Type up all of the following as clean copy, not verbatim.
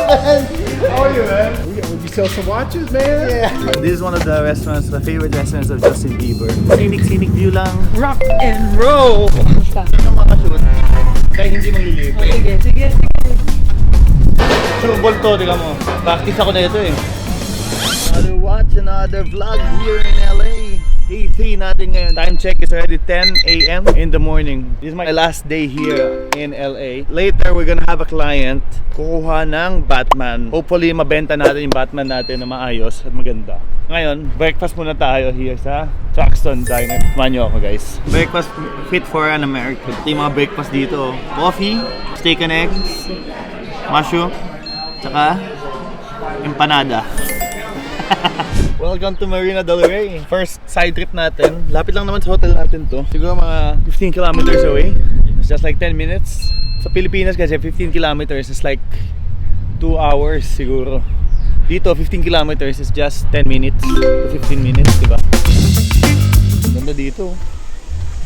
man? How are you, man? Would you sell some watches, man? Yeah. This is one of the restaurants, my favorite restaurants of Justin Bieber. Scenic view lang. Rock and roll! Basta. Ito mga shoot. Kaya hindi manglilibre. Sige. Surbol to, tingnan mo. Practice ako na ito eh. Another vlog here in LA. Day 3 natin ngayon. Time check is already 10 a.m. in the morning. This is my last day here in LA. Later, we're gonna have a client kukuha ng Batman. Hopefully, mabenta natin yung Batman natin na maayos at maganda. Ngayon, breakfast muna tayo here sa Truxton Diner. Samahan nyo ako, guys. Breakfast fit for an American. Ito yung mga breakfast dito. Coffee, steak and eggs, mushroom, tsaka empanada. Welcome to Marina Del Rey. First side trip natin. Lapit lang naman sa hotel natin to. Siguro mga 15 kilometers away. It's just like 10 minutes. Sa Pilipinas kasi 15 kilometers is like 2 hours siguro. Dito 15 kilometers is just 10 minutes to 15 minutes, diba? Ganda dito.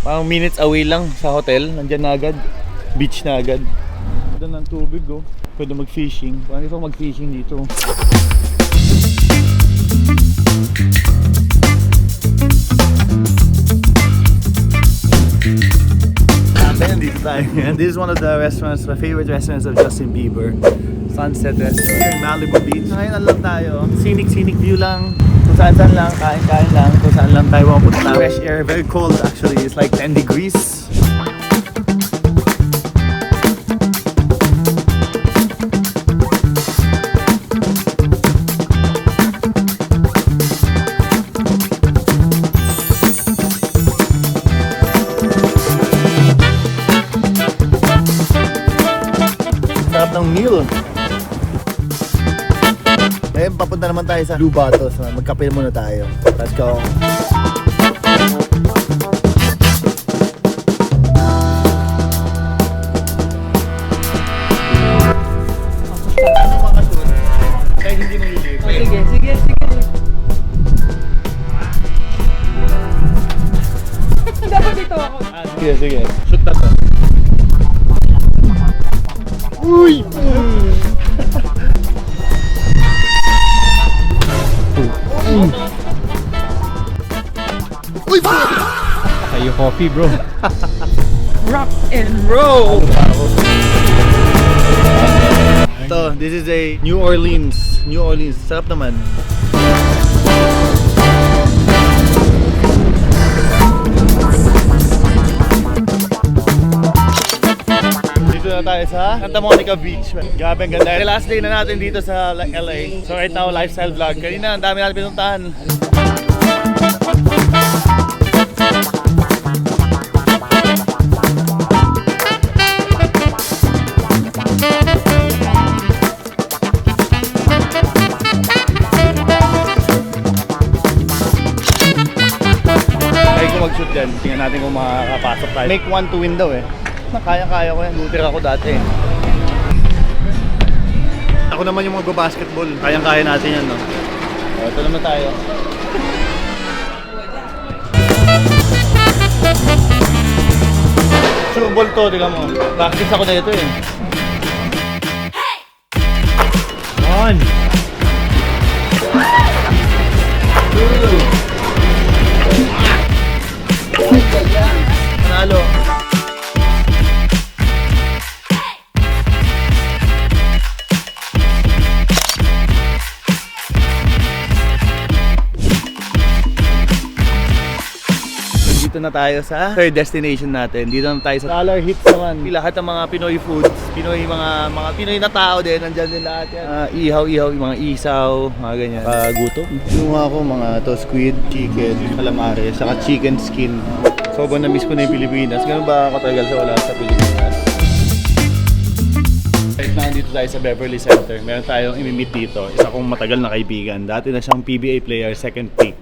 Parang minutes away lang sa hotel. Nandyan na agad. Beach na agad. Ganda ng tubig, oh. Pwede mag-fishing. Paano ito mag-fishing dito? This is one of the restaurants, my favorite restaurants of Justin Bieber. Sunset Restaurant here in Malibu Beach. Ngayon lang tayo. Scenic view lang. Kung saan lang, kain lang. Kung saan lang tayo mapunta. Fresh air, very cold actually. It's like 10 degrees. Ng meal. Eh, papunta naman tayo sa Blue Bottles. Magkape muna tayo. Let's go. Ano mga shoot? Kaya hindi manglilibre. Sige. Dapat dito ako. Sige. Shoot na to. Uy! Uy! Kayo coffee, bro. Rock and roll! Ito, this is a New Orleans. Sarap naman. Dito na tayo sa Santa Monica Beach. Grabe ang ganda. Last day na natin dito sa LA. So right now, lifestyle vlog. Kanina, ang dami natin pinuntahan. Kaya ko mag-shoot dyan. Tingnan natin kung makakapasok tayo. Make one to win daw eh. Kaya ko yan. Luther ako dati. Ako naman yung mag-basketball. Kayang-kaya natin yan, no? Ito naman tayo. Surbol to, tingnan mo. Practice ako na ito eh. On! Panalo. Dito na tayo sa third destination natin. Dito na tayo sa Dollar Hits naman. Lahat ng mga Pinoy foods, mga Pinoy na tao din, nandyan din lahat yan. Ihaw, mga isaw, mga ganyan. Gutom. Kinuha ko mga to squid, chicken, calamari, saka chicken skin. Sobrang na-miss ko na yung Pilipinas. Ganun ba katagal sa wala sa Pilipinas? Right now, dito tayo sa Beverly Center. Meron tayong imi-meet dito. Isa kong matagal na kaibigan. Dati na siyang PBA player, second pick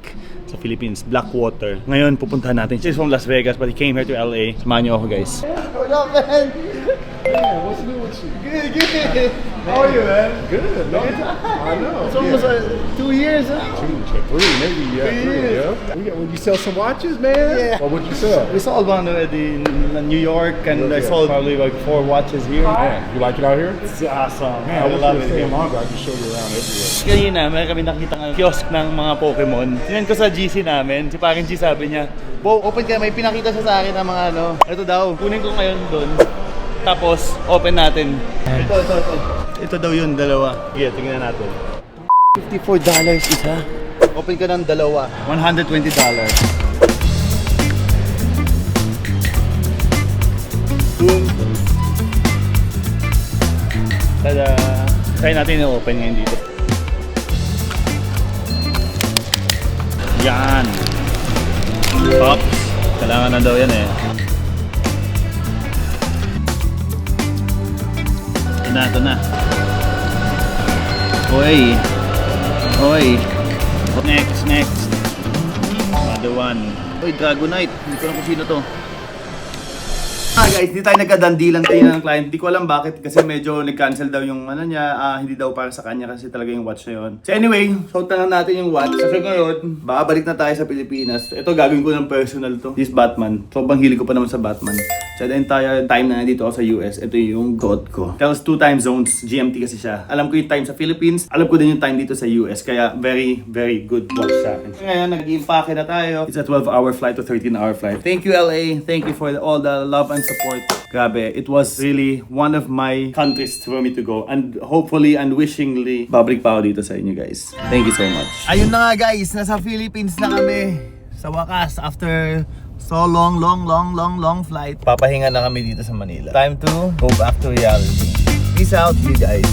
sa Philippines, Blackwater. Ngayon, pupuntahan natin. She's from Las Vegas but he came here to LA. Samahan niyo ako, guys. What up, man? Man, what's new with you? Good. How are you, man? Good. No, I know. It's almost 2 years, huh? 2, 3, maybe. Yeah, 3. Yeah. Would you sell some watches, man? Yeah. What would you sell? We sold one already in New York, and I Yeah. sold probably like 4 watches here. Man, you like it out here? It's awesome. Man, I wish love you it stay here. longer. I can show you around everywhere. Kanina, may kami nakita ng kiosk ng mga Pokemon. Tingnan ko sa GC namin, si Paring G sabi niya, Bo, open ka, may pinakita siya sa akin ng mga ano. Ito daw, kunin ko ngayon doon. Tapos, open natin. Ito. Ito daw yun, dalawa. Sige, tingnan natin. $54 isa. Open ka ng dalawa. $120. Boom. Tada! Try natin i-open ngayon dito. Yan! Pops! Kailangan na daw yan eh. Ito na. Oy! Next. Another one. Oy, Dragonite. Hindi ko alam kung sino to. Guys, hindi tayo nagkadandilan kanina ng client. Hindi ko alam bakit kasi medyo nag-cancel daw yung ano niya. Hindi daw para sa kanya kasi talaga yung watch na yun. So anyway, suot na lang natin yung watch. So ngayon, babalik na tayo sa Pilipinas. Ito gagawin ko ng personal to. This Batman. Sobrang hilig ko pa naman sa Batman. So the entire time na nandito ako sa US, ito yung goat ko. Tells 2 time zones. GMT kasi siya. Alam ko yung time sa Philippines. Alam ko din yung time dito sa US. Kaya very, very good watch sa akin. So ngayon, nag-impake na tayo. It's a 12-hour flight to 13-hour flight. Thank you LA. Thank you for all the love and support. Grabe, it was really one of my countries for me to go. And hopefully and wishingly, babalik pa ako dito sa inyo guys. Thank you so much. Ayun na nga guys, nasa Philippines na kami. Sa wakas, after so long flight. Papahinga na kami dito sa Manila. Time to go back to reality. Peace out you guys.